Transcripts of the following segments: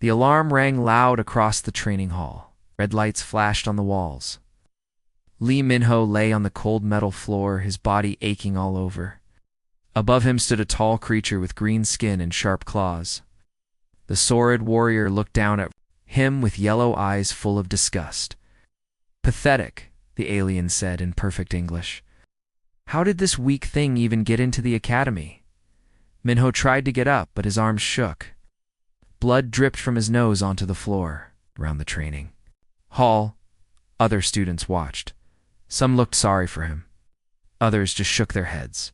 The alarm rang loud across the training hall. Red lights flashed on the walls. Lee Minho lay on the cold metal floor, his body aching all over. Above him stood a tall creature with green skin and sharp claws. The sordid warrior looked down at him with yellow eyes full of disgust. "Pathetic," the alien said in perfect English. "How did this weak thing even get into the academy?" Minho tried to get up, but his arms shook. Blood dripped from his nose onto the floor. Around the training hall, other students watched. Some looked sorry for him. Others just shook their heads.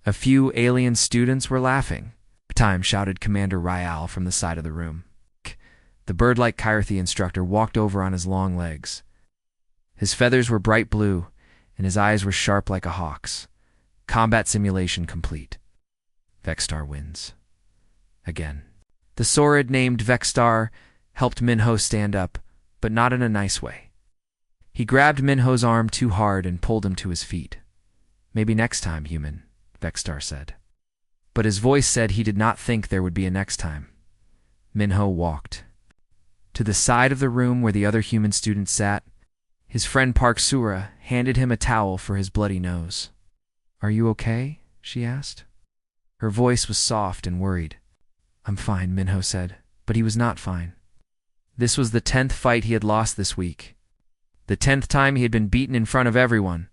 A few alien students were laughing. "Time," shouted Commander Ryal from the side of the room. The bird-like Kyrthi instructor walked over on his long legs. His feathers were bright blue, and his eyes were sharp like a hawk's. Combat simulation complete. Vexstar wins. Again. The Saurid named Vexstar helped Minho stand up, but not in a nice way. He grabbed Minho's arm too hard and pulled him to his feet. "Maybe next time, human," Vexstar said. But his voice said he did not think there would be a next time. Minho walked to the side of the room where the other human students sat. His friend Park Sura handed him a towel for his bloody nose. "Are you okay?" she asked. Her voice was soft and worried. "I'm fine," Minho said, but he was not fine. This was the 10th fight he had lost this week. The 10th time he had been beaten in front of everyone.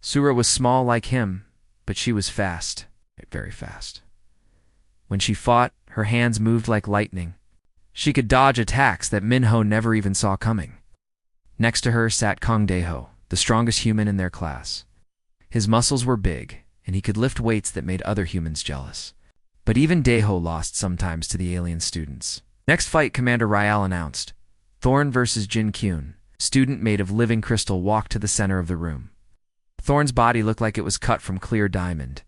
Sura was small like him, but she was fast, very fast. When she fought, her hands moved like lightning. She could dodge attacks that Minho never even saw coming. Next to her sat Kong Daeho, the strongest human in their class. His muscles were big, and he could lift weights that made other humans jealous. But even Daeho lost sometimes to the alien students. Next fight, Commander Ryal announced. Thorn versus Jin Kyun. Student made of living crystal walked to the center of the room. Thorn's body looked like it was cut from clear diamond.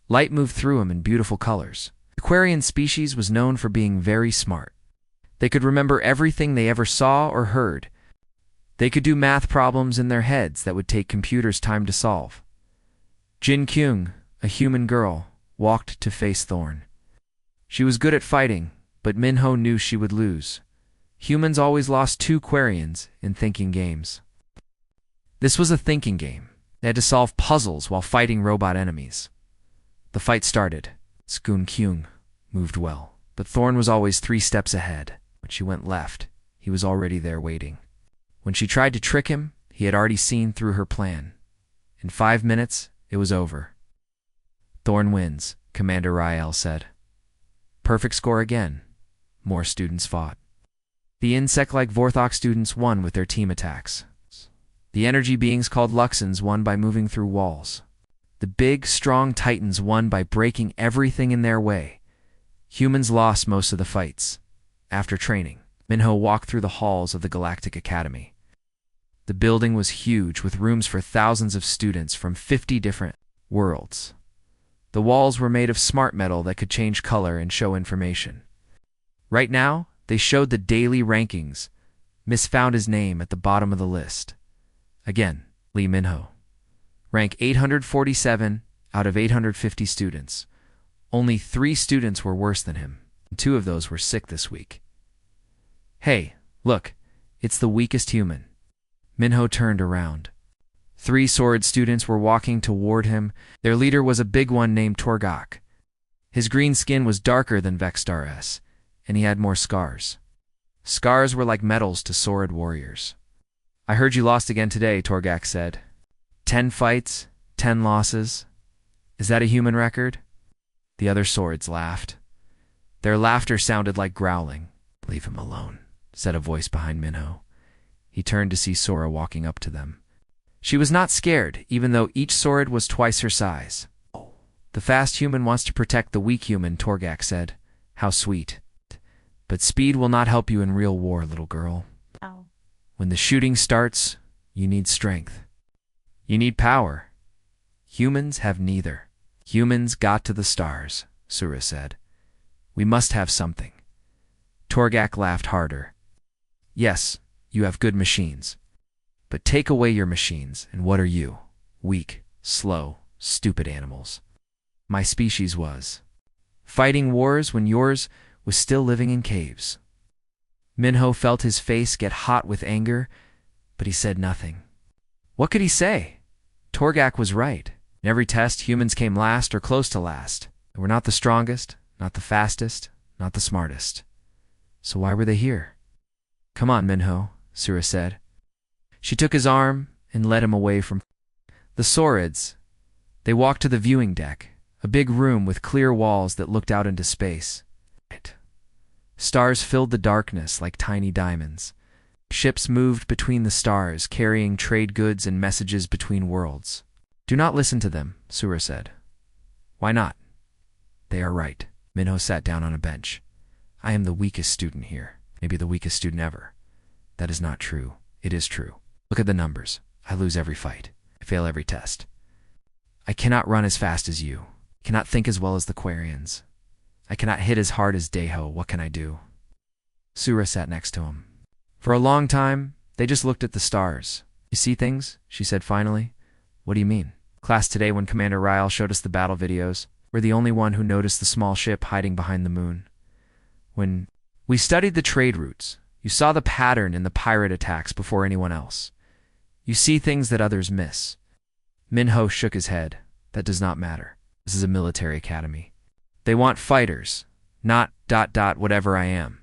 Light moved through him in beautiful colors. The Aquarian species was known for being very smart. They could remember everything they ever saw or heard. They could do math problems in their heads that would take computers time to solve. Jin Kyung, a human girl, walked to face Thorn. She was good at fighting, but Minho knew she would lose. Humans always lost to Quarians in thinking games. This was a thinking game. They had to solve puzzles while fighting robot enemies. The fight started. Skun Kyung moved well, but Thorn was always 3 steps ahead. When she went left, he was already there waiting. When she tried to trick him, he had already seen through her plan. In 5 minutes, it was over. "Thorn wins," Commander Ryal said. Perfect score again. More students fought. The insect-like Vorthok students won with their team attacks. The energy beings called Luxons won by moving through walls. The big, strong Titans won by breaking everything in their way. Humans lost most of the fights. After training, Minho walked through the halls of the Galactic Academy. The building was huge, with rooms for thousands of students from 50 different worlds. The walls were made of smart metal that could change color and show information. Right now, they showed the daily rankings. Miss found his name at the bottom of the list. Again, Lee Minho. Rank 847 out of 850 students. Only 3 students were worse than him, and 2 of those were sick this week. "Hey, look, it's the weakest human." Minho turned around. 3 sword students were walking toward him. Their leader was a big one named Torgak. His green skin was darker than Vexstar's, and he had more scars. Scars were like medals to Saurid warriors. "I heard you lost again today," Torgak said. 10 fights, 10 losses. Is that a human record? The other swords laughed. Their laughter sounded like growling. "Leave him alone," said a voice behind Minho. He turned to see Sora walking up to them. She was not scared, even though each sword was twice her size. "The fast human wants to protect the weak human," Torgak said. "How sweet. But speed will not help you in real war, little girl. Oh. When the shooting starts, you need strength. You need power. Humans have neither." "Humans got to the stars," Sura said. "We must have something." Torgak laughed harder. "Yes, you have good machines. But take away your machines, and what are you? Weak, slow, stupid animals. My species was fighting wars when yours was still living in caves." Minho felt his face get hot with anger, but he said nothing. What could he say? Torgak was right. In every test, humans came last or close to last. They were not the strongest, not the fastest, not the smartest. So why were they here? Come on, Minho, Sura said. She took his arm and led him away from the Saurids. They walked to the viewing deck, a big room with clear walls that looked out into space. Stars filled the darkness like tiny diamonds. Ships moved between the stars, carrying trade goods and messages between worlds. Do not listen to them, Sura said. Why not? They are right. Minho sat down on a bench. I am the weakest student here, maybe the weakest student ever. That is not true. It is true. Look at the numbers. I lose every fight. I fail every test. I cannot run as fast as you. I cannot think as well as the Quarians. I cannot hit as hard as Deho. What can I do? Sura sat next to him. For a long time, they just looked at the stars. You see things? She said finally. What do you mean? Class today when Commander Ryle showed us the battle videos, we're the only one who noticed the small ship hiding behind the moon. When we studied the trade routes, you saw the pattern in the pirate attacks before anyone else. You see things that others miss. Minho shook his head. That does not matter. This is a military academy. They want fighters, not ... whatever I am.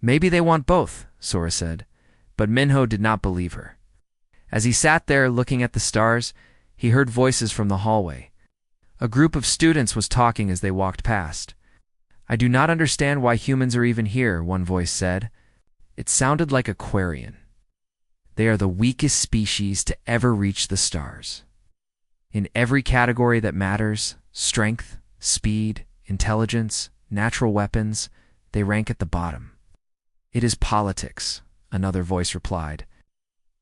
Maybe they want both, Sora said, but Minho did not believe her. As he sat there looking at the stars, he heard voices from the hallway. A group of students was talking as they walked past. I do not understand why humans are even here, one voice said. It sounded like a Quarian. They are the weakest species to ever reach the stars. In every category that matters, strength, speed, intelligence, natural weapons, they rank at the bottom. It is politics, another voice replied.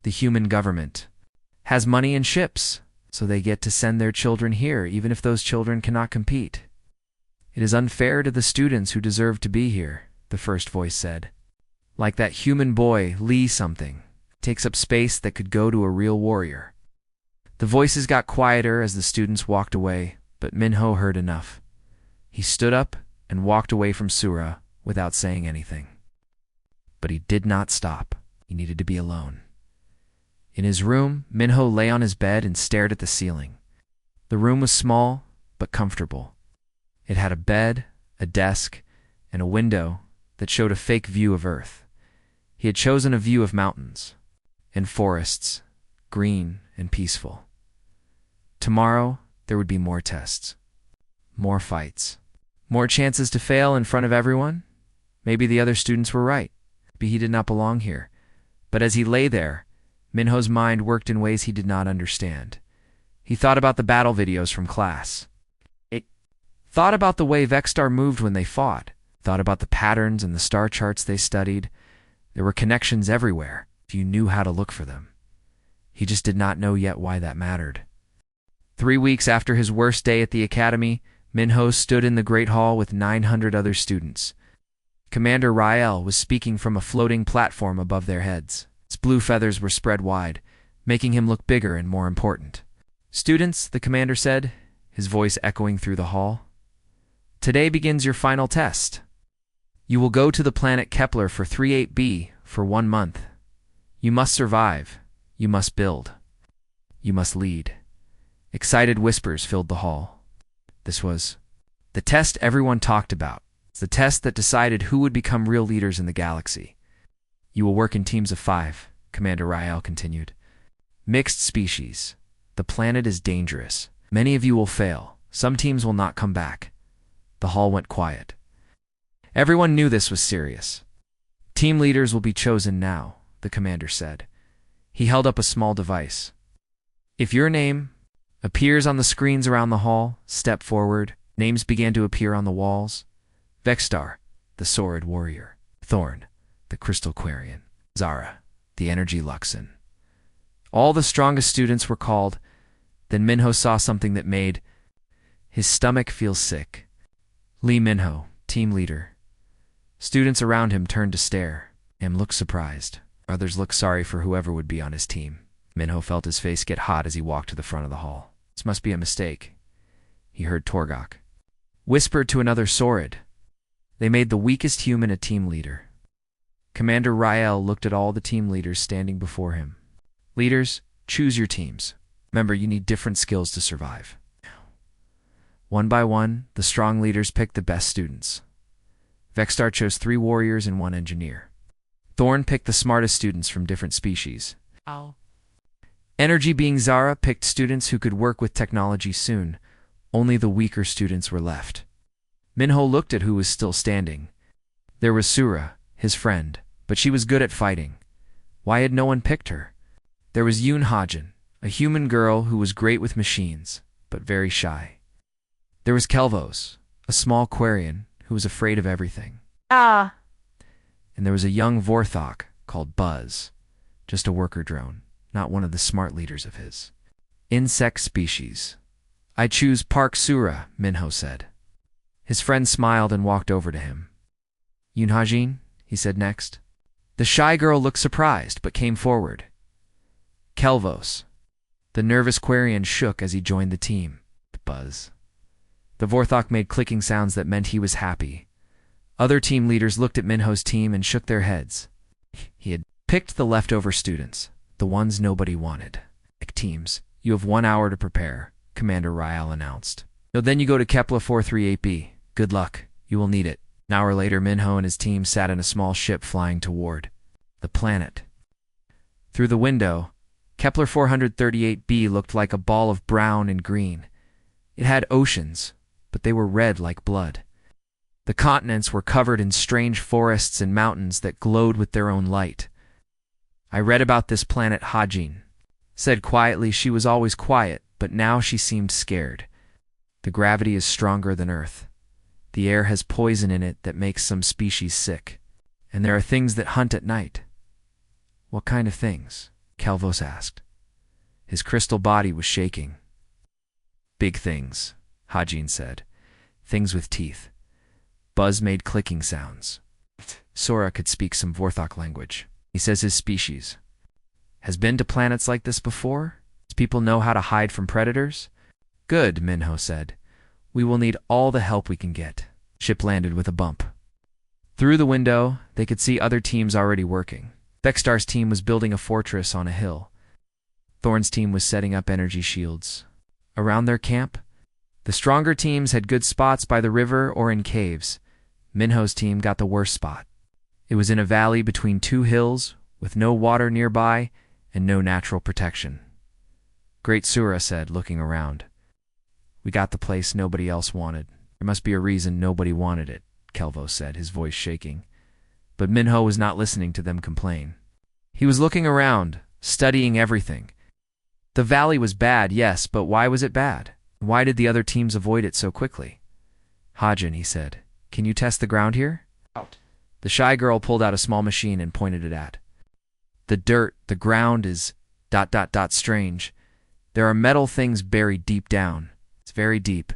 The human government has money and ships, so they get to send their children here even if those children cannot compete. It is unfair to the students who deserve to be here, the first voice said. Like that human boy, Lee something, takes up space that could go to a real warrior. The voices got quieter as the students walked away, but Minho heard enough. He stood up and walked away from Sura without saying anything. But he did not stop. He needed to be alone. In his room, Minho lay on his bed and stared at the ceiling. The room was small, but comfortable. It had a bed, a desk, and a window that showed a fake view of Earth. He had chosen a view of mountains and forests, green and peaceful. Tomorrow, there would be more tests, more fights, more chances to fail in front of everyone. Maybe the other students were right. Maybe he did not belong here. But as he lay there, Minho's mind worked in ways he did not understand. He thought about the battle videos from class. It thought about the way Vexstar moved when they fought, thought about the patterns and the star charts they studied. There were connections everywhere, if you knew how to look for them. He just did not know yet why that mattered. 3 weeks after his worst day at the academy, Minho stood in the Great Hall with 900 other students. Commander Rael was speaking from a floating platform above their heads. Its blue feathers were spread wide, making him look bigger and more important. Students, the commander said, his voice echoing through the hall. Today begins your final test. You will go to the planet Kepler for 38b for 1 month. You must survive. You must build. You must lead. Excited whispers filled the hall. This was the test everyone talked about. It's the test that decided who would become real leaders in the galaxy. You will work in teams of 5, Commander Rael continued. Mixed species. The planet is dangerous. Many of you will fail. Some teams will not come back. The hall went quiet. Everyone knew this was serious. Team leaders will be chosen now, the commander said. He held up a small device. If your name appears on the screens around the hall, step forward. Names began to appear on the walls. Vexstar, the Saurid warrior. Thorn, the crystal Quarian. Zara, the energy Luxon. All the strongest students were called. Then Minho saw something that made his stomach feel sick. Lee Minho, team leader. Students around him turned to stare. Him looked surprised. Others looked sorry for whoever would be on his team. Minho felt his face get hot as he walked to the front of the hall. This must be a mistake. He heard Torgok whisper to another Saurid. They made the weakest human a team leader. Commander Rael looked at all the team leaders standing before him. Leaders, choose your teams. Remember, you need different skills to survive. One by one, the strong leaders picked the best students. Vexstar chose 3 warriors and 1 engineer. Thorn picked the smartest students from different species. Energy being Zara picked students who could work with technology soon. Only the weaker students were left. Minho looked at who was still standing. There was Sura, his friend, but she was good at fighting. Why had no one picked her? There was Yoon Hajin, a human girl who was great with machines, but very shy. There was Kelvos, a small Quarian who was afraid of everything. And there was a young Vorthok called Buzz, just a worker drone, not one of the smart leaders of his. Insect species. I choose Park Sura, Minho said. His friend smiled and walked over to him. Yoon Hajin, he said next. The shy girl looked surprised, but came forward. Kelvos. The nervous Quarian shook as he joined the team. Buzz. The Vorthok made clicking sounds that meant he was happy. Other team leaders looked at Minho's team and shook their heads. He had picked the leftover students, the ones nobody wanted. Teams, you have 1 hour to prepare, Commander Rael announced. So then you go to Kepler 438b. Good luck. You will need it. An hour later, Minho and his team sat in a small ship flying toward the planet. Through the window, Kepler 438b looked like a ball of brown and green. It had oceans, but they were red like blood. The continents were covered in strange forests and mountains that glowed with their own light. I read about this planet, Hajin said quietly. She was always quiet, but now she seemed scared. The gravity is stronger than Earth. The air has poison in it that makes some species sick. And there are things that hunt at night. What kind of things? Kelvos asked. His crystal body was shaking. Big things, Hajin said. Things with teeth. Buzz made clicking sounds. Sora could speak some Vorthok language. He says his species has been to planets like this before? Does people know how to hide from predators? Good, Minho said. We will need all the help we can get. Ship landed with a bump. Through the window, they could see other teams already working. Vexstar's team was building a fortress on a hill. Thorn's team was setting up energy shields. Around their camp, the stronger teams had good spots by the river or in caves. Minho's team got the worst spot. It was in a valley between 2 hills, with no water nearby and no natural protection. Great Sura said, looking around. We got the place nobody else wanted. There must be a reason nobody wanted it, Kelvos said, his voice shaking. But Minho was not listening to them complain. He was looking around, studying everything. The valley was bad, yes, but why was it bad? Why did the other teams avoid it so quickly? Hajin, he said, can you test the ground here? The shy girl pulled out a small machine and pointed it at. The dirt, the ground is ... strange. There are metal things buried deep down. It's very deep.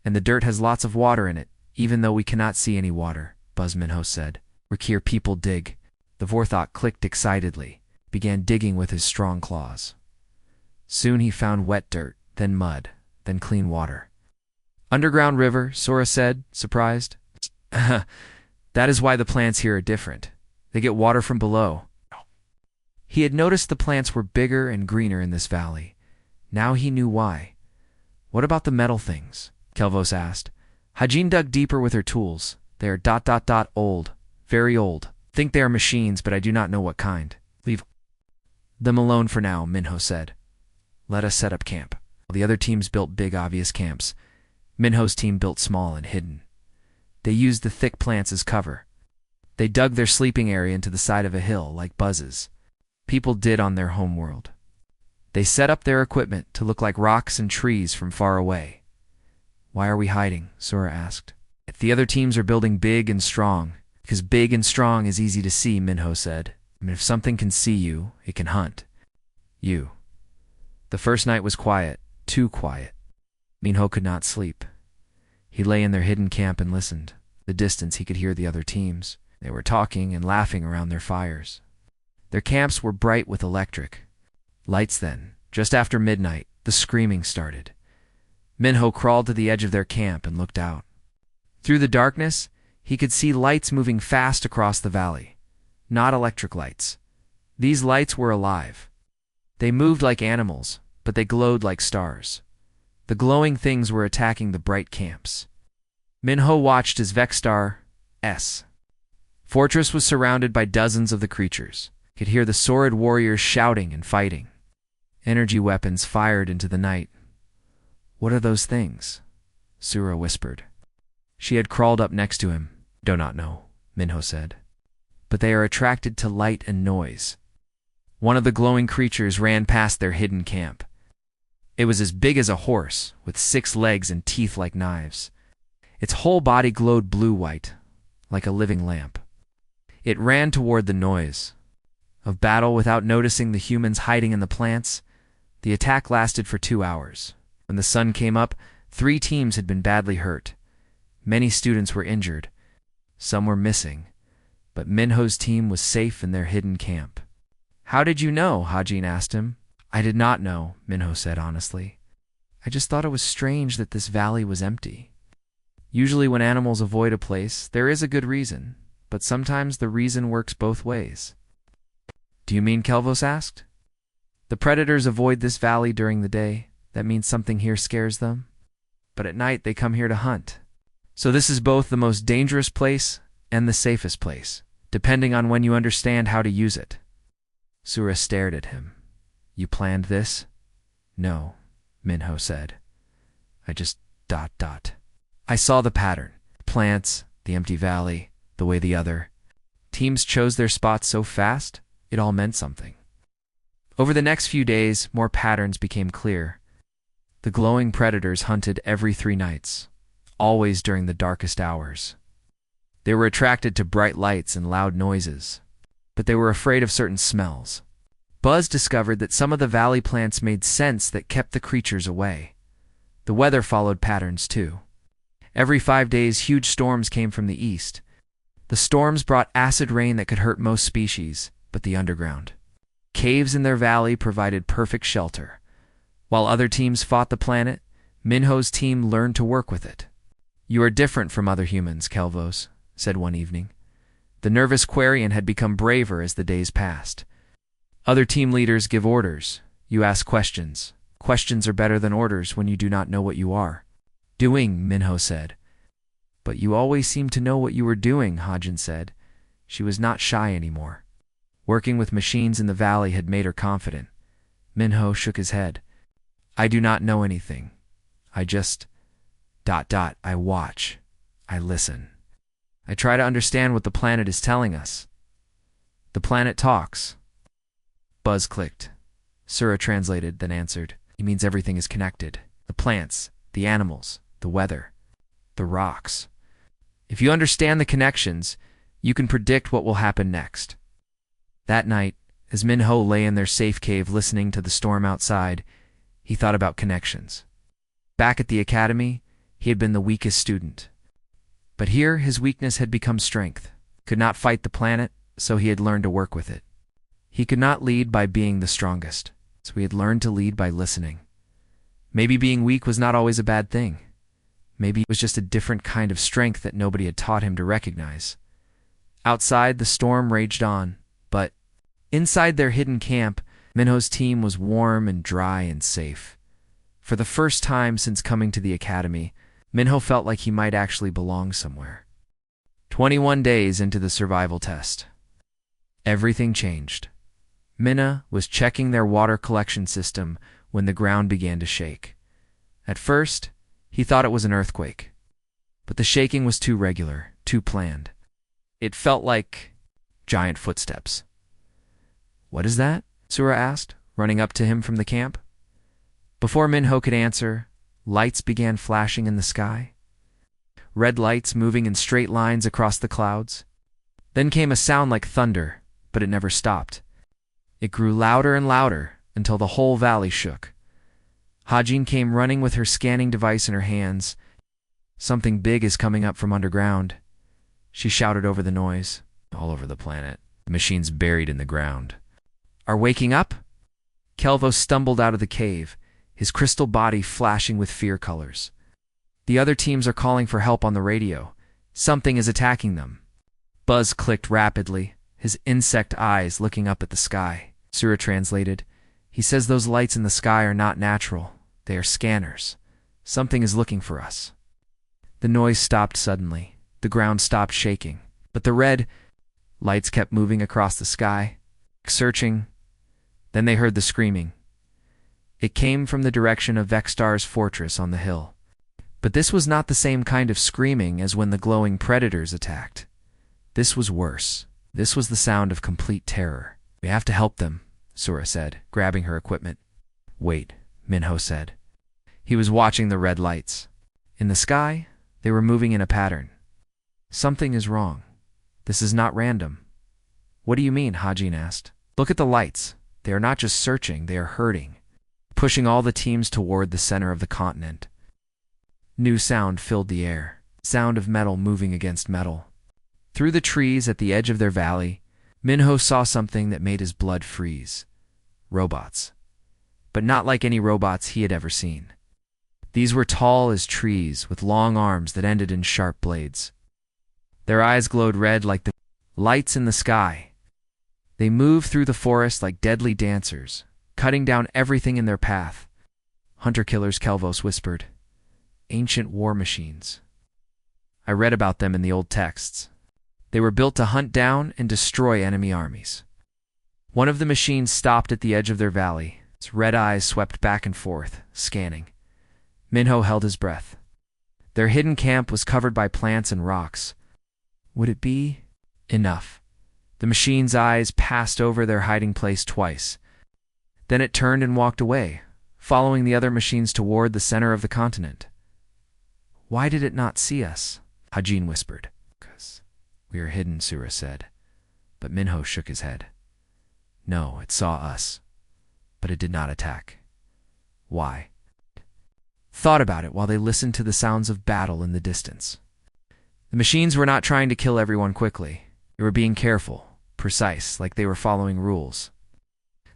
And the dirt has lots of water in it, even though we cannot see any water, Buzz Minho said. Here people dig. The Vorthok clicked excitedly, began digging with his strong claws. Soon he found wet dirt, then mud, then clean water. Underground river, Sora said, surprised. That is why the plants here are different. They get water from below. He had noticed the plants were bigger and greener in this valley. Now he knew why. What about the metal things? Kelvos asked. Hajin dug deeper with her tools. They are ... old. Very old. Think they are machines, but I do not know what kind. Leave them alone for now, Minho said. Let us set up camp. The other teams built big, obvious camps. Minho's team built small and hidden. They used the thick plants as cover. They dug their sleeping area into the side of a hill, like Buzz's. People did on their home world. They set up their equipment to look like rocks and trees from far away. Why are we hiding? Sora asked. If the other teams are building big and strong, because big and strong is easy to see, Minho said. If something can see you, it can hunt. You. The first night was quiet, too quiet. Minho could not sleep. He lay in their hidden camp and listened. The distance he could hear the other teams. They were talking and laughing around their fires. Their camps were bright with electric lights then. Just after midnight, the screaming started. Minho crawled to the edge of their camp and looked out. Through the darkness, he could see lights moving fast across the valley. not electric lights. These lights were alive. They moved like animals, but they glowed like stars. The glowing things were attacking the bright camps. Minho watched as Vexstar's fortress was surrounded by dozens of the creatures. He could hear the sordid warriors shouting and fighting. Energy weapons fired into the night. "What are those things?" Sura whispered. She had crawled up next to him. "Do not know," Minho said. "But they are attracted to light and noise." One of the glowing creatures ran past their hidden camp. It was as big as a horse, with 6 legs and teeth like knives. Its whole body glowed blue-white, like a living lamp. It ran toward the noise of battle without noticing the humans hiding in the plants. The attack lasted for 2 hours. When the sun came up, 3 teams had been badly hurt. Many students were injured. Some were missing, but Minho's team was safe in their hidden camp. "How did you know?" Hajin asked him. "I did not know," Minho said honestly. "I just thought it was strange that this valley was empty. Usually when animals avoid a place, there is a good reason, but sometimes the reason works both ways." "Do you mean?" Kelvos asked. "The predators avoid this valley during the day. That means something here scares them. But at night they come here to hunt. So this is both the most dangerous place and the safest place, depending on when you understand how to use it." Sura stared at him. "You planned this?" "No," Minho said. "I just ... I saw the pattern. Plants, the empty valley, the way the other teams chose their spots so fast, it all meant something." Over the next few days, more patterns became clear. The glowing predators hunted every 3 nights, always during the darkest hours. They were attracted to bright lights and loud noises, but they were afraid of certain smells. Buzz discovered that some of the valley plants made scents that kept the creatures away. The weather followed patterns too. Every 5 days, huge storms came from the east. The storms brought acid rain that could hurt most species, but the underground. Caves in their valley provided perfect shelter. While other teams fought the planet, Minho's team learned to work with it. "You are different from other humans," Kelvos said one evening. The nervous Quarian had become braver as the days passed. "Other team leaders give orders. You ask questions. Questions are better than orders when you do not know what you are doing," Minho said. "But you always seemed to know what you were doing," Hajin said. She was not shy anymore. Working with machines in the valley had made her confident. Minho shook his head. "I do not know anything. I just ... I watch. I listen. I try to understand what the planet is telling us." "The planet talks." Buzz clicked. Sura translated, then answered. "He means everything is connected. The plants, the animals, the weather, the rocks. If you understand the connections, you can predict what will happen next." That night, as Minho lay in their safe cave listening to the storm outside, he thought about connections. Back at the academy, he had been the weakest student. But here, his weakness had become strength. Could not fight the planet, so he had learned to work with it. He could not lead by being the strongest, so he had learned to lead by listening. Maybe being weak was not always a bad thing. Maybe it was just a different kind of strength that nobody had taught him to recognize. Outside, the storm raged on, but inside their hidden camp, Minho's team was warm and dry and safe. For the first time since coming to the academy, Minho felt like he might actually belong somewhere. 21 days into the survival test. Everything changed. Minna was checking their water collection system when the ground began to shake. At first, he thought it was an earthquake. But the shaking was too regular, too planned. It felt like giant footsteps. "What is that?" Sura asked, running up to him from the camp. Before Minho could answer, lights began flashing in the sky. Red lights moving in straight lines across the clouds. Then came a sound like thunder, but it never stopped. It grew louder and louder until the whole valley shook. Hajin came running with her scanning device in her hands. "Something big is coming up from underground," she shouted over the noise. "All over the planet. The machines buried in the ground." "Are waking up?" Kelvos stumbled out of the cave, his crystal body flashing with fear colors. "The other teams are calling for help on the radio. Something is attacking them." Buzz clicked rapidly. his insect eyes looking up at the sky. Sura translated. He says those lights in the sky are not natural. They are scanners. Something is looking for us. The noise stopped suddenly. The ground stopped shaking. But the red lights kept moving across the sky, searching. Then they heard the screaming. It came from the direction of Vextar's fortress on the hill. But this was not the same kind of screaming as when the glowing predators attacked. This was worse. This was the sound of complete terror. We have to help them, Sura said, grabbing her equipment. Wait, Minho said. He was watching the red lights. In the sky, they were moving in a pattern. Something is wrong. This is not random. What do you mean? Hajin asked. Look at the lights. They are not just searching, they are herding, pushing all the teams toward the center of the continent. New sound filled the air. Sound of metal moving against metal. Through the trees at the edge of their valley, Minho saw something that made his blood freeze. Robots. But not like any robots he had ever seen. These were tall as trees, with long arms that ended in sharp blades. Their eyes glowed red like the lights in the sky. They moved through the forest like deadly dancers, cutting down everything in their path. Hunter-killers, Kelvos whispered. Ancient war machines. I read about them in the old texts. They were built to hunt down and destroy enemy armies. One of the machines stopped at the edge of their valley. Its red eyes swept back and forth, scanning. Minho held his breath. Their hidden camp was covered by plants and rocks. Would it be enough? The machine's eyes passed over their hiding place twice. Then it turned and walked away, following the other machines toward the center of the continent. Why did it not see us? Hajin whispered. Because we are hidden, Sura said. But Minho shook his head. No, it saw us. But it did not attack. Why? Thought about it while they listened to the sounds of battle in the distance. The machines were not trying to kill everyone quickly. They were being careful, precise, like they were following rules.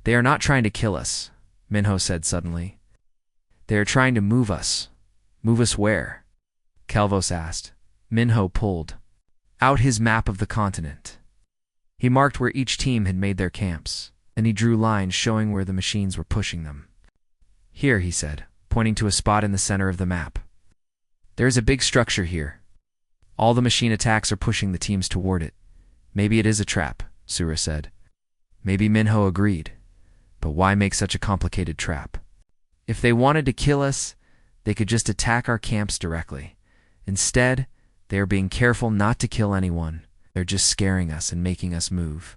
They are not trying to kill us, Minho said suddenly. They are trying to move us. Move us where? Kelvos asked. Minho pulled out his map of the continent. He marked where each team had made their camps, and he drew lines showing where the machines were pushing them. Here, he said, pointing to a spot in the center of the map. There is a big structure here. All the machine attacks are pushing the teams toward it. Maybe it is a trap, Sura said. Maybe Minho agreed. But why make such a complicated trap? If they wanted to kill us, they could just attack our camps directly. Instead, they are being careful not to kill anyone. They're just scaring us and making us move.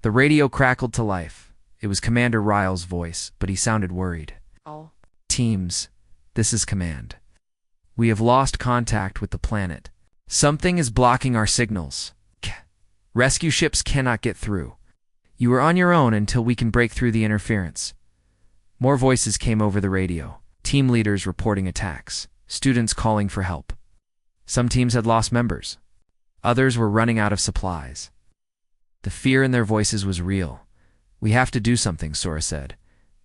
The radio crackled to life. It was Commander Ryle's voice, but he sounded worried. All Teams, this is command. We have lost contact with the planet. Something is blocking our signals. Rescue ships cannot get through. You are on your own until we can break through the interference. More voices came over the radio. Team leaders reporting attacks. Students calling for help. Some teams had lost members. Others were running out of supplies. The fear in their voices was real. We have to do something, Sora said.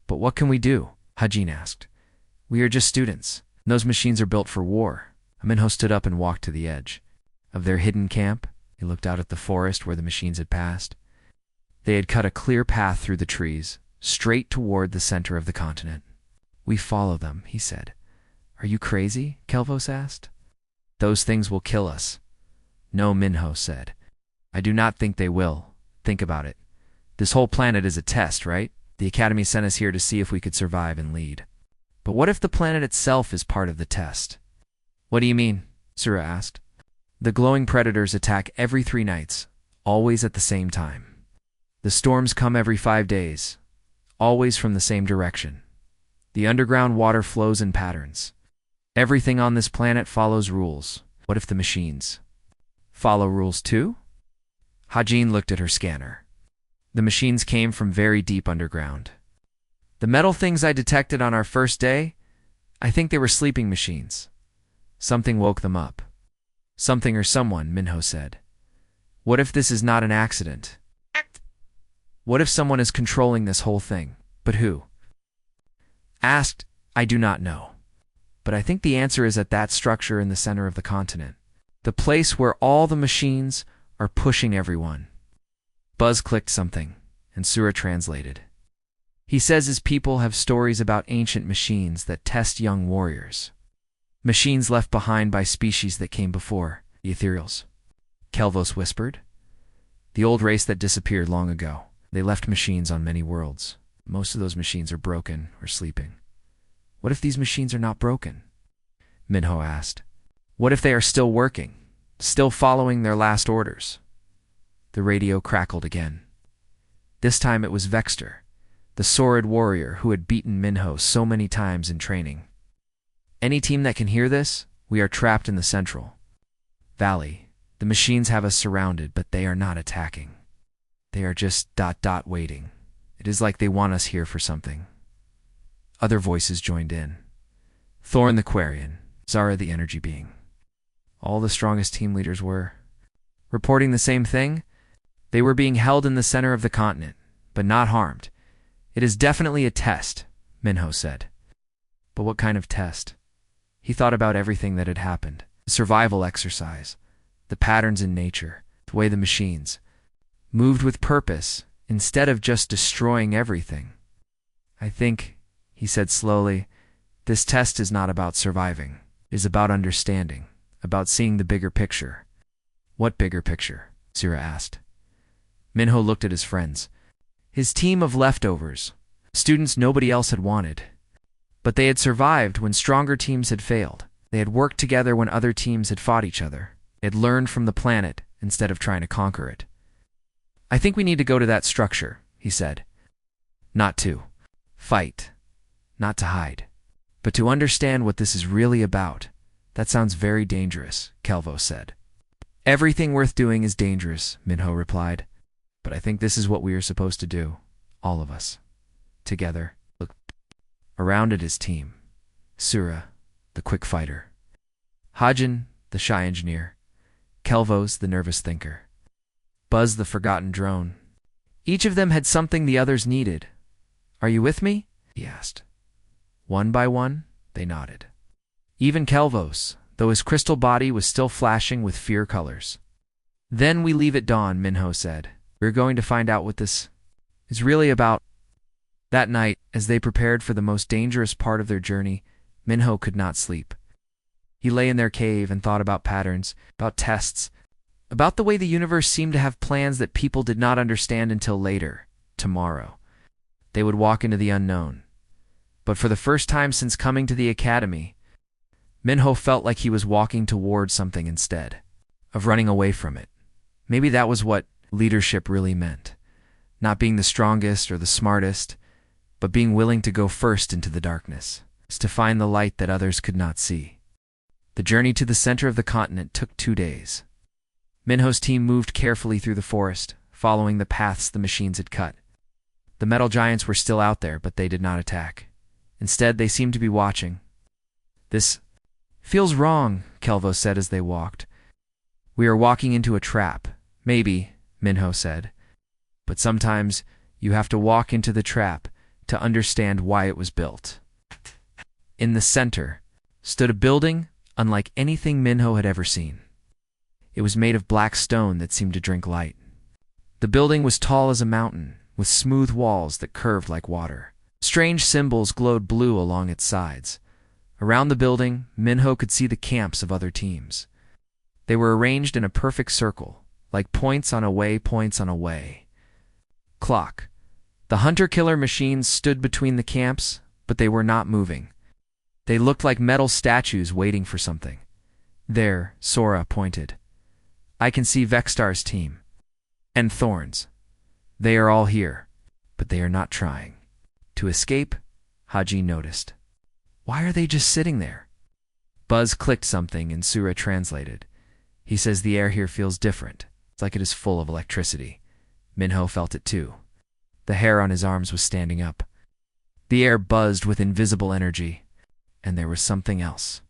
But what can we do? Hajin asked. We are just students. And those machines are built for war. Minho stood up and walked to the edge of their hidden camp. He looked out at the forest where the machines had passed. They had cut a clear path through the trees, straight toward the center of the continent. We follow them, he said. Are you crazy? Kelvos asked. Those things will kill us. No, Minho said. I do not think they will. Think about it. This whole planet is a test, right? The Academy sent us here to see if we could survive and lead. But what if the planet itself is part of the test? What do you mean? Sura asked. The glowing predators attack every 3 nights, always at the same time. The storms come every 5 days, always from the same direction. The underground water flows in patterns. Everything on this planet follows rules. What if the machines follow rules too? Hajin looked at her scanner. The machines came from very deep underground. The metal things I detected on our first day, I think they were sleeping machines. Something woke them up. Something or someone, Minho said. What if this is not an accident? What if someone is controlling this whole thing? But who? Asked, I do not know. But I think the answer is at that structure in the center of the continent. The place where all the machines are pushing everyone. Buzz clicked something, and Sura translated. He says his people have stories about ancient machines that test young warriors. Machines left behind by species that came before, the ethereals. Kelvos whispered. The old race that disappeared long ago. They left machines on many worlds. Most of those machines are broken or sleeping. What if these machines are not broken? Minho asked. What if they are still working, still following their last orders? The radio crackled again. This time it was Vexter, the sordid warrior who had beaten Minho so many times in training. Any team that can hear this, we are trapped in the Central Valley. The machines have us surrounded, but they are not attacking. They are just waiting. It is like they want us here for something. Other voices joined in. Thorn the Quarian, Zara the Energy Being. All the strongest team leaders were reporting the same thing. They were being held in the center of the continent, but not harmed. It is definitely a test, Minho said. But what kind of test? He thought about everything that had happened. The survival exercise, the patterns in nature, the way the machines moved with purpose instead of just destroying everything. I think, he said slowly, this test is not about surviving. It is about understanding, about seeing the bigger picture. What bigger picture? Sura asked. Minho looked at his friends. His team of leftovers, students nobody else had wanted. But they had survived when stronger teams had failed. They had worked together when other teams had fought each other. They had learned from the planet instead of trying to conquer it. I think we need to go to that structure, he said. Not to fight, not to hide, but to understand what this is really about. That sounds very dangerous, Kelvo said. Everything worth doing is dangerous, Minho replied. But I think this is what we are supposed to do, all of us. Together, look around at his team. Sura, the quick fighter. Hajin, the shy engineer. Kelvos, the nervous thinker. Buzz, the forgotten drone. Each of them had something the others needed. Are you with me? He asked. One by one, they nodded. Even Kelvos, though his crystal body was still flashing with fear colors. Then we leave at dawn, Minho said. We're going to find out what this is really about. That night, as they prepared for the most dangerous part of their journey, Minho could not sleep. He lay in their cave and thought about patterns, about tests, about the way the universe seemed to have plans that people did not understand until later, tomorrow. They would walk into the unknown. But for the first time since coming to the academy, Minho felt like he was walking toward something instead of running away from it. Maybe that was what leadership really meant. Not being the strongest or the smartest, but being willing to go first into the darkness, to find the light that others could not see. The journey to the center of the continent took 2 days. Minho's team moved carefully through the forest, following the paths the machines had cut. The metal giants were still out there, but they did not attack. Instead, they seemed to be watching. This feels wrong, Kelvo said as they walked. We are walking into a trap. Maybe, Minho said. But sometimes you have to walk into the trap to understand why it was built. In the center stood a building unlike anything Minho had ever seen. It was made of black stone that seemed to drink light. The building was tall as a mountain, with smooth walls that curved like water. Strange symbols glowed blue along its sides. Around the building, Minho could see the camps of other teams. They were arranged in a perfect circle, like points on a way. Clock. The hunter-killer machines stood between the camps, but they were not moving. They looked like metal statues waiting for something. There, Sora pointed. I can see Vextar's team. And Thorn's. They are all here, but they are not trying to escape, Haji noticed. Why are they just sitting there? Buzz clicked something and Sura translated. He says the air here feels different. It's like it is full of electricity. Minho felt it too. The hair on his arms was standing up. The air buzzed with invisible energy. And there was something else.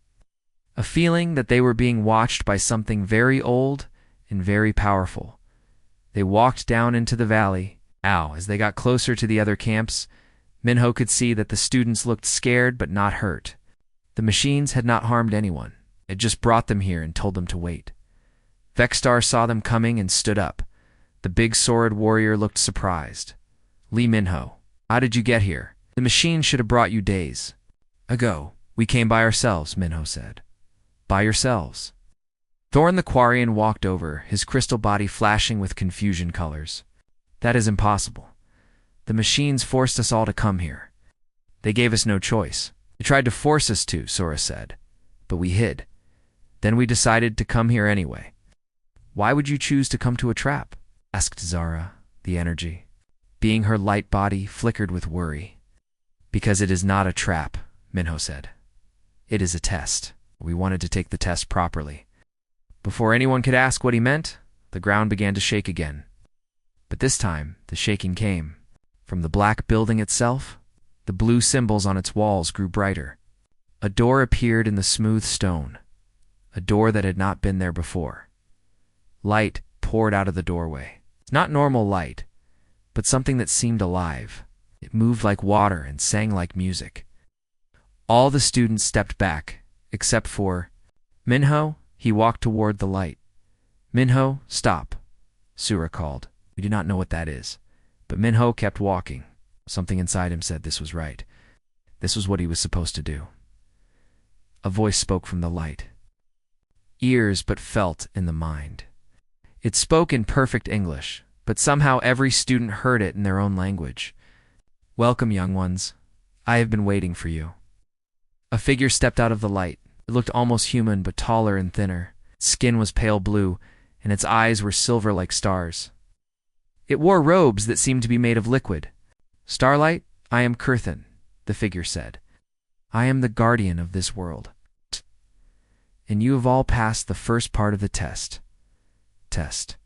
A feeling that they were being watched by something very old and very powerful. They walked down into the valley. As they got closer to the other camps, Minho could see that the students looked scared but not hurt. The machines had not harmed anyone. It just brought them here and told them to wait. Vextar saw them coming and stood up. The big sword warrior looked surprised. Lee Minho, how did you get here? The machine should have brought you days ago. We came by ourselves, Minho said. By yourselves? Thorn the Quarian walked over, his crystal body flashing with confusion colors. That is impossible. The machines forced us all to come here. They gave us no choice. They tried to force us to, Sora said. But we hid. Then we decided to come here anyway. Why would you choose to come to a trap? Asked Zara, the energy. Being her light body flickered with worry. Because it is not a trap, Minho said. It is a test. We wanted to take the test properly. Before anyone could ask what he meant, the ground began to shake again. But this time, the shaking came. From the black building itself, the blue symbols on its walls grew brighter. A door appeared in the smooth stone, a door that had not been there before. Light poured out of the doorway. Not normal light, but something that seemed alive. It moved like water and sang like music. All the students stepped back, except for Minho. He walked toward the light. Minho, stop, Sura called. We do not know what that is. But Minho kept walking. Something inside him said this was right. This was what he was supposed to do. A voice spoke from the light. Ears but felt in the mind. It spoke in perfect English, but somehow every student heard it in their own language. Welcome, young ones. I have been waiting for you. A figure stepped out of the light. It looked almost human, but taller and thinner. Its skin was pale blue, and its eyes were silver like stars. It wore robes that seemed to be made of liquid. Starlight, I am Kurthan, the figure said. I am the guardian of this world. And you have all passed the first part of the test. Test.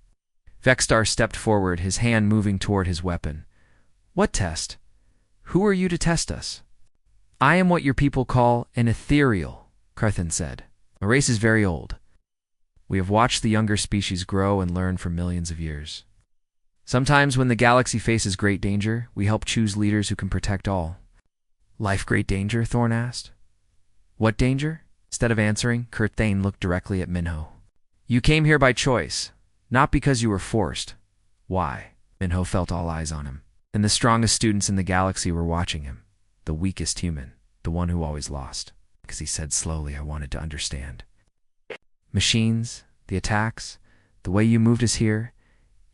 Vexstar stepped forward, his hand moving toward his weapon. What test? Who are you to test us? I am what your people call an ethereal, Kurthan said. A race is very old. We have watched the younger species grow and learn for millions of years. Sometimes when the galaxy faces great danger, we help choose leaders who can protect all. Life great danger? Thorn asked. What danger? Instead of answering, Kurthan looked directly at Minho. You came here by choice, not because you were forced. Why? Minho felt all eyes on him. And the strongest students in the galaxy were watching him. The weakest human, the one who always lost. Because he said slowly, I wanted to understand. Machines, the attacks, the way you moved us here,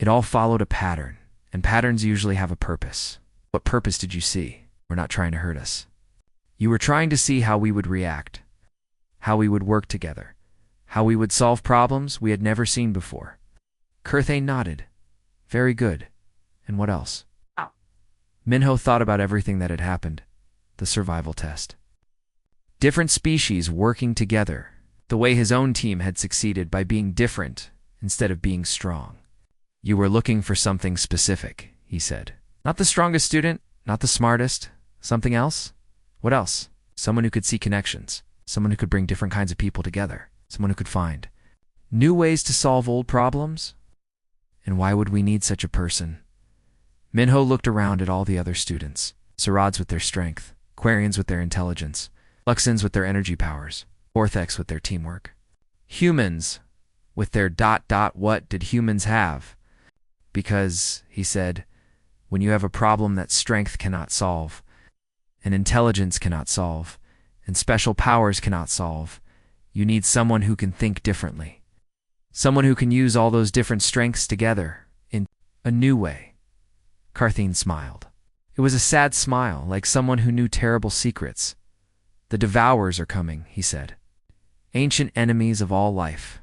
it all followed a pattern, and patterns usually have a purpose. What purpose did you see? We're not trying to hurt us. You were trying to see how we would react, how we would work together, how we would solve problems we had never seen before. Kurthan nodded. Very good. And what else? Minho thought about everything that had happened. The survival test. Different species working together. The way his own team had succeeded by being different instead of being strong. You were looking for something specific, he said. Not the strongest student, not the smartest. Something else? What else? Someone who could see connections. Someone who could bring different kinds of people together. Someone who could find new ways to solve old problems. And why would we need such a person? Minho looked around at all the other students. Sarads with their strength, Quarians with their intelligence, Luxans with their energy powers, Orthex with their teamwork. Humans with their ... What did humans have? Because, he said, when you have a problem that strength cannot solve, and intelligence cannot solve, and special powers cannot solve, you need someone who can think differently. Someone who can use all those different strengths together in a new way. Kurthan smiled. It was a sad smile, like someone who knew terrible secrets. The Devourers are coming, he said. Ancient enemies of all life.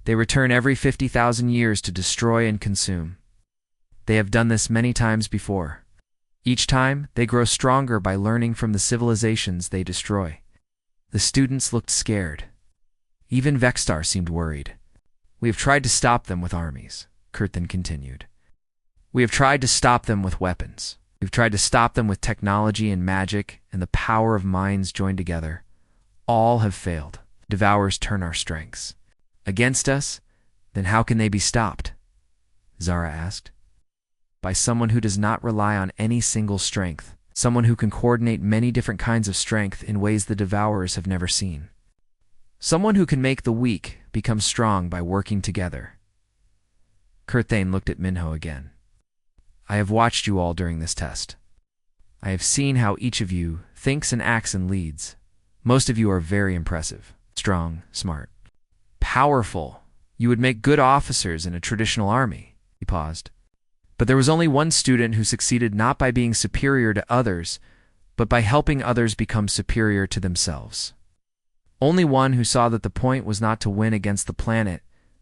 They return every 50,000 years to destroy and consume. They have done this many times before. Each time, they grow stronger by learning from the civilizations they destroy. The students looked scared. Even Vexstar seemed worried. We have tried to stop them with armies, Kurthan continued. We have tried to stop them with weapons. We've tried to stop them with technology and magic and the power of minds joined together. All have failed. Devourers turn our strengths against us, then how can they be stopped? Zara asked. By someone who does not rely on any single strength, someone who can coordinate many different kinds of strength in ways the Devourers have never seen. Someone who can make the weak become strong by working together. Kurthane looked at Minho again. I have watched you all during this test. I have seen how each of you thinks and acts and leads. Most of you are very impressive, strong, smart, powerful. You would make good officers in a traditional army. He paused. But there was only one student who succeeded not by being superior to others, but by helping others become superior to themselves. Only one who saw that the point was not to win against the planet,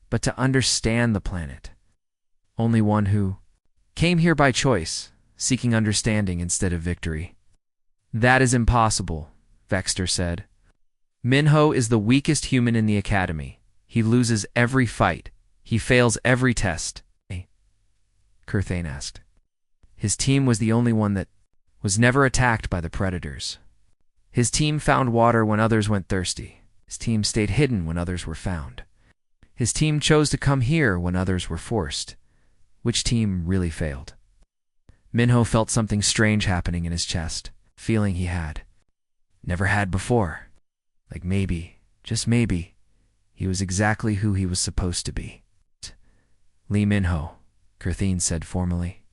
but to understand the planet. Only one who came here by choice, seeking understanding instead of victory. That is impossible, Vexter said. Minho is the weakest human in the academy. He loses every fight. He fails every test. Kurthane asked. His team was the only one that was never attacked by the predators. His team found water when others went thirsty. His team stayed hidden when others were found. His team chose to come here when others were forced. Which team really failed? Minho felt something strange happening in his chest, feeling he had never had before. Like maybe, just maybe, he was exactly who he was supposed to be. Lee Minho, Kurthane said formally.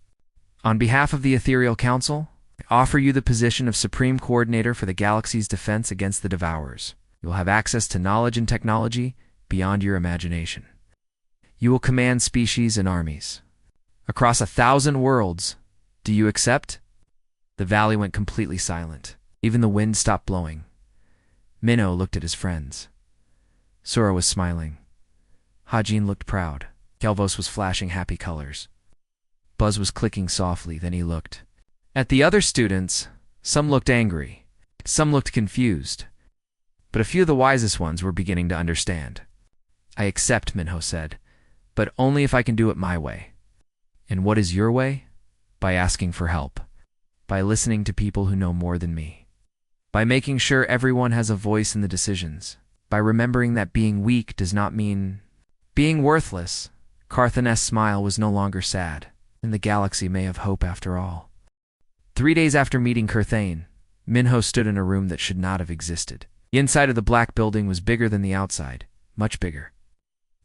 On behalf of the Ethereal Council, I offer you the position of Supreme Coordinator for the galaxy's defense against the Devourers. You will have access to knowledge and technology beyond your imagination. You will command species and armies. Across 1,000 worlds, do you accept? The valley went completely silent. Even the wind stopped blowing. Minho looked at his friends. Sura was smiling. Hajin looked proud. Kelvos was flashing happy colors. Buzz was clicking softly, then he looked. At the other students, some looked angry, some looked confused, but a few of the wisest ones were beginning to understand. I accept, Minho said, but only if I can do it my way. And what is your way? By asking for help, by listening to people who know more than me, by making sure everyone has a voice in the decisions, by remembering that being weak does not mean being worthless. Karthanes' smile was no longer sad, and the galaxy may have hope after all. 3 days after meeting Kurthane, Minho stood in a room that should not have existed. The inside of the black building was bigger than the outside, much bigger.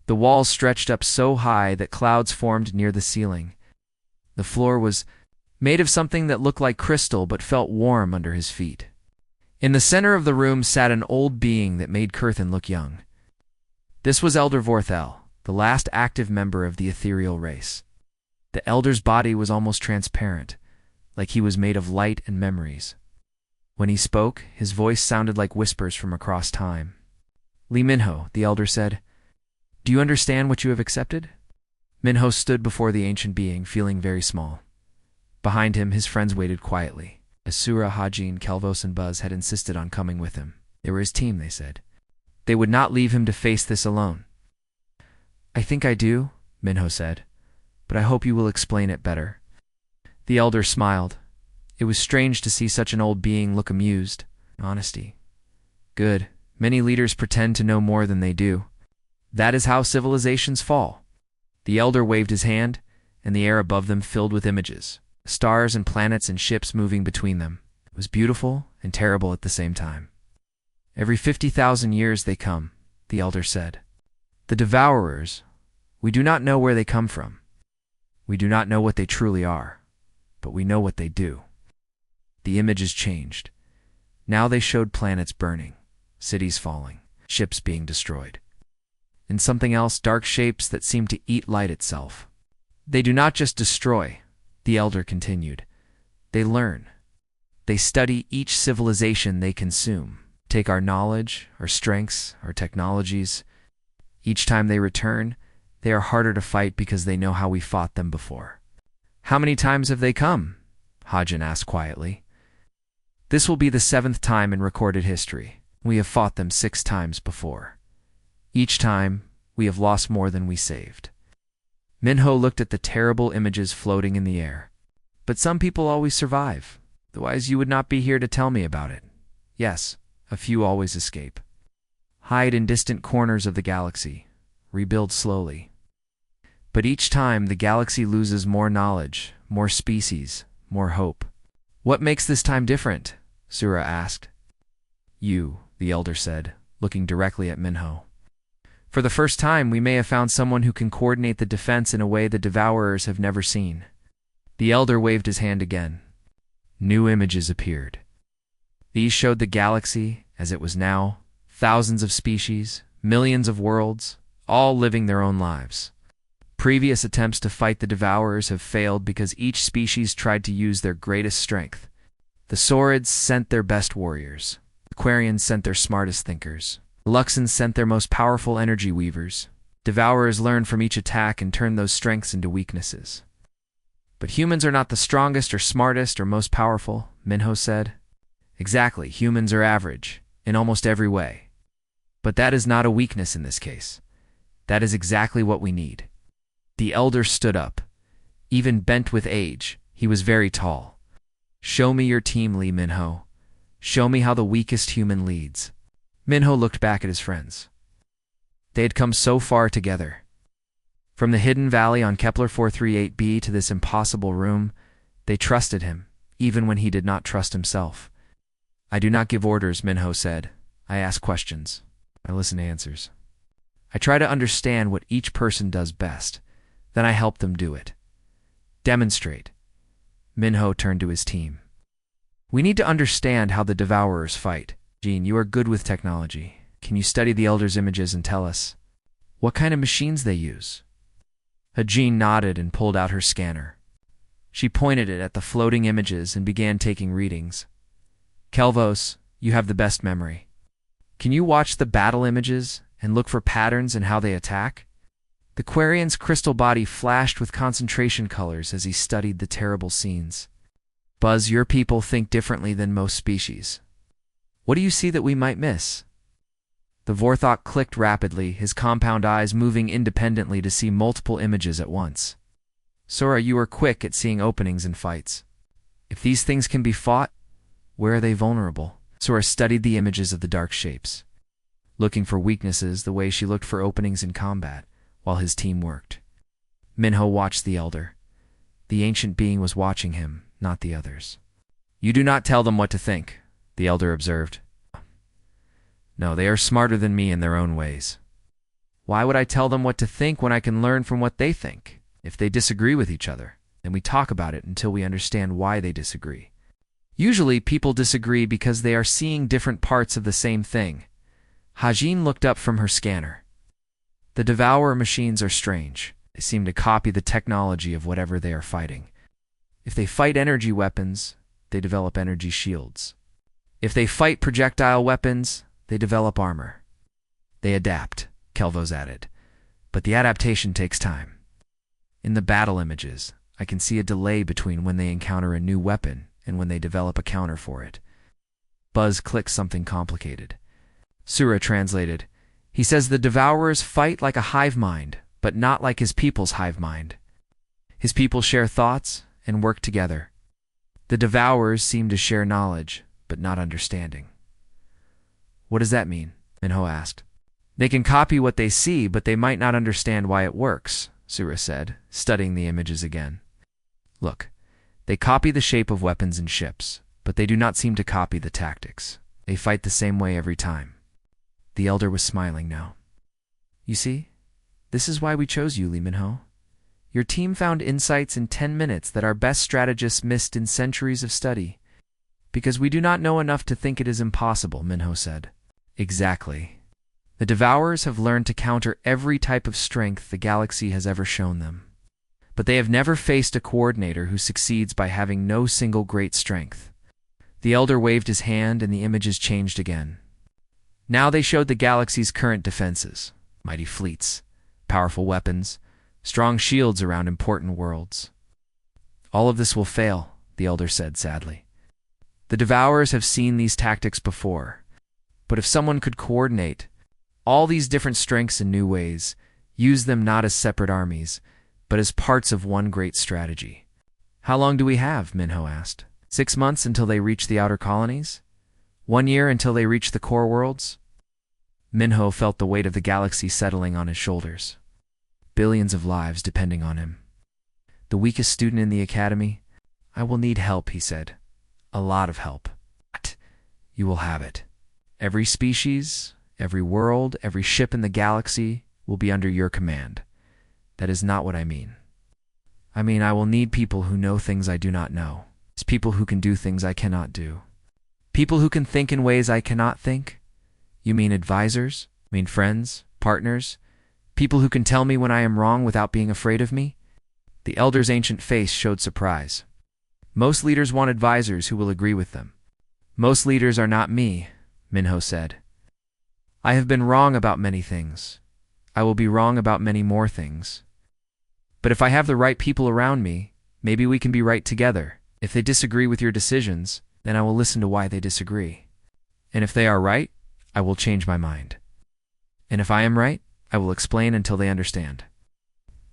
The walls stretched up so high that clouds formed near the ceiling. The floor was made of something that looked like crystal but felt warm under his feet. In the center of the room sat an old being that made Kurthane look young. This was Elder Vorthel, the last active member of the ethereal race. The elder's body was almost transparent, like he was made of light and memories. When he spoke, his voice sounded like whispers from across time. Lee Minho, the elder said, do you understand what you have accepted? Minho stood before the ancient being, feeling very small. Behind him, his friends waited quietly. Asura, Hajin, Kelvos, and Buzz had insisted on coming with him. They were his team, they said. They would not leave him to face this alone. I think I do, Minho said, but I hope you will explain it better. The elder smiled. It was strange to see such an old being look amused. Honesty. Good. Many leaders pretend to know more than they do. That is how civilizations fall. The elder waved his hand, and the air above them filled with images, stars and planets and ships moving between them. It was beautiful and terrible at the same time. Every 50,000 years they come, the elder said. The Devourers, we do not know where they come from. We do not know what they truly are, but we know what they do. The images changed. Now they showed planets burning, cities falling, ships being destroyed. And something else, dark shapes that seemed to eat light itself. They do not just destroy, the elder continued. They learn. They study each civilization they consume, take our knowledge, our strengths, our technologies. Each time they return, they are harder to fight because they know how we fought them before. How many times have they come? Hajin asked quietly. This will be the 7th time in recorded history. We have fought them 6 times before. Each time, we have lost more than we saved. Minho looked at the terrible images floating in the air. But some people always survive. Otherwise, you would not be here to tell me about it. Yes, a few always escape. Hide in distant corners of the galaxy. Rebuild slowly. But each time, the galaxy loses more knowledge, more species, more hope. What makes this time different? Sura asked. You, the elder said, looking directly at Minho. For the first time, we may have found someone who can coordinate the defense in a way the Devourers have never seen. The elder waved his hand again. New images appeared. These showed the galaxy, as it was now, thousands of species, millions of worlds, all living their own lives. Previous attempts to fight the Devourers have failed because each species tried to use their greatest strength. The Saurids sent their best warriors. The Quarians sent their smartest thinkers. The Luxans sent their most powerful energy weavers. Devourers learned from each attack and turned those strengths into weaknesses. But humans are not the strongest or smartest or most powerful, Minho said. Exactly, humans are average, in almost every way. But that is not a weakness in this case. That is exactly what we need. The elder stood up. Even bent with age, he was very tall. Show me your team, Li Minho. Show me how the weakest human leads. Minho looked back at his friends. They had come so far together. From the hidden valley on Kepler 438b to this impossible room, they trusted him, even when he did not trust himself. I do not give orders, Minho said. I ask questions. I listen to answers. I try to understand what each person does best. Then I help them do it. Demonstrate. Minho turned to his team. We need to understand how the Devourers fight. Jean, you are good with technology. Can you study the Elder's images and tell us what kind of machines they use? Jean nodded and pulled out her scanner. She pointed it at the floating images and began taking readings. Kelvos, you have the best memory. Can you watch the battle images and look for patterns in how they attack? The Quarian's crystal body flashed with concentration colors as he studied the terrible scenes. Buzz, your people think differently than most species. What do you see that we might miss? The Vorthok clicked rapidly, his compound eyes moving independently to see multiple images at once. Sora, you are quick at seeing openings in fights. If these things can be fought, where are they vulnerable? Sora studied the images of the dark shapes, looking for weaknesses the way she looked for openings in combat, while his team worked. Minho watched the elder. The ancient being was watching him, not the others. You do not tell them what to think, the elder observed. No, they are smarter than me in their own ways. Why would I tell them what to think when I can learn from what they think? If they disagree with each other, then we talk about it until we understand why they disagree. Usually, people disagree because they are seeing different parts of the same thing. Hajin looked up from her scanner. The Devourer machines are strange. They seem to copy the technology of whatever they are fighting. If they fight energy weapons, they develop energy shields. If they fight projectile weapons, they develop armor. They adapt, Kelvos added. But the adaptation takes time. In the battle images, I can see a delay between when they encounter a new weapon and when they develop a counter for it. Buzz clicked something complicated. Sura translated, he says the Devourers fight like a hive mind, but not like his people's hive mind. His people share thoughts and work together. The Devourers seem to share knowledge, but not understanding. What does that mean? Minho asked. They can copy what they see, but they might not understand why it works, Sura said, studying the images again. Look, they copy the shape of weapons and ships, but they do not seem to copy the tactics. They fight the same way every time. The elder was smiling now. You see, this is why we chose you, Li Minho. Your team found insights in 10 minutes that our best strategists missed in centuries of study. Because we do not know enough to think it is impossible, Minho said. Exactly. The Devourers have learned to counter every type of strength the galaxy has ever shown them. But they have never faced a coordinator who succeeds by having no single great strength. The elder waved his hand and the images changed again. Now they showed the galaxy's current defenses, mighty fleets, powerful weapons, strong shields around important worlds. All of this will fail, the elder said sadly. The Devourers have seen these tactics before, but if someone could coordinate all these different strengths in new ways, use them not as separate armies, but as parts of one great strategy. How long do we have? Minho asked. 6 months until they reach the outer colonies? 1 year until they reach the core worlds? Minho felt the weight of the galaxy settling on his shoulders. Billions of lives depending on him. The weakest student in the academy? I will need help, he said. A lot of help. But you will have it. Every species, Every world, every ship in the galaxy will be under your command. That is not what I mean. I mean, I will need people who know things I do not know. It's people who can do things I cannot do. People who can think in ways I cannot think. You mean advisors? I mean friends? Partners? People who can tell me when I am wrong without being afraid of me? The elder's ancient face showed surprise. Most leaders want advisors who will agree with them. Most leaders are not me, Minho said. I have been wrong about many things. I will be wrong about many more things. But if I have the right people around me, maybe we can be right together. If they disagree with your decisions, then I will listen to why they disagree. And if they are right, I will change my mind. And if I am right, I will explain until they understand.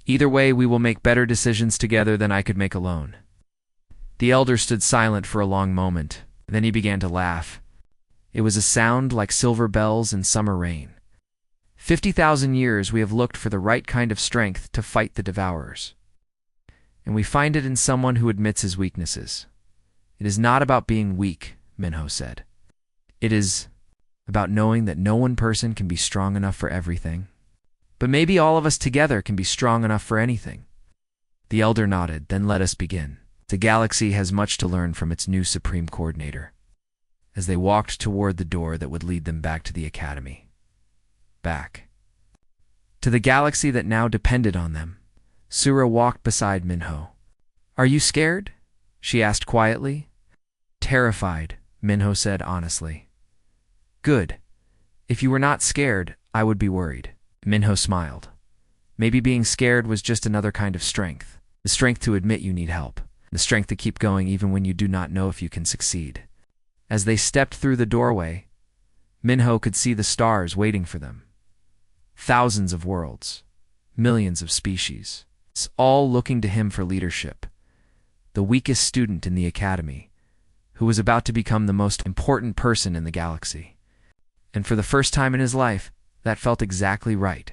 Either way, we will make better decisions together than I could make alone. The elder stood silent for a long moment. Then he began to laugh. It was a sound like silver bells in summer rain. 50,000 years we have looked for the right kind of strength to fight the devourers. And we find it in someone who admits his weaknesses. It is not about being weak, Minho said. It is about knowing that no one person can be strong enough for everything. But maybe all of us together can be strong enough for anything. The elder nodded, then let us begin. The galaxy has much to learn from its new Supreme Coordinator. As they walked toward the door that would lead them back to the academy. Back to the galaxy that now depended on them. Sura walked beside Minho. Are you scared? She asked quietly. Terrified, Minho said honestly. Good. If you were not scared, I would be worried. Minho smiled. Maybe being scared was just another kind of strength. The strength to admit you need help. The strength to keep going even when you do not know if you can succeed. As they stepped through the doorway, Minho could see the stars waiting for them. Thousands of worlds, millions of species, all looking to him for leadership. The weakest student in the academy, who was about to become the most important person in the galaxy. And for the first time in his life, that felt exactly right.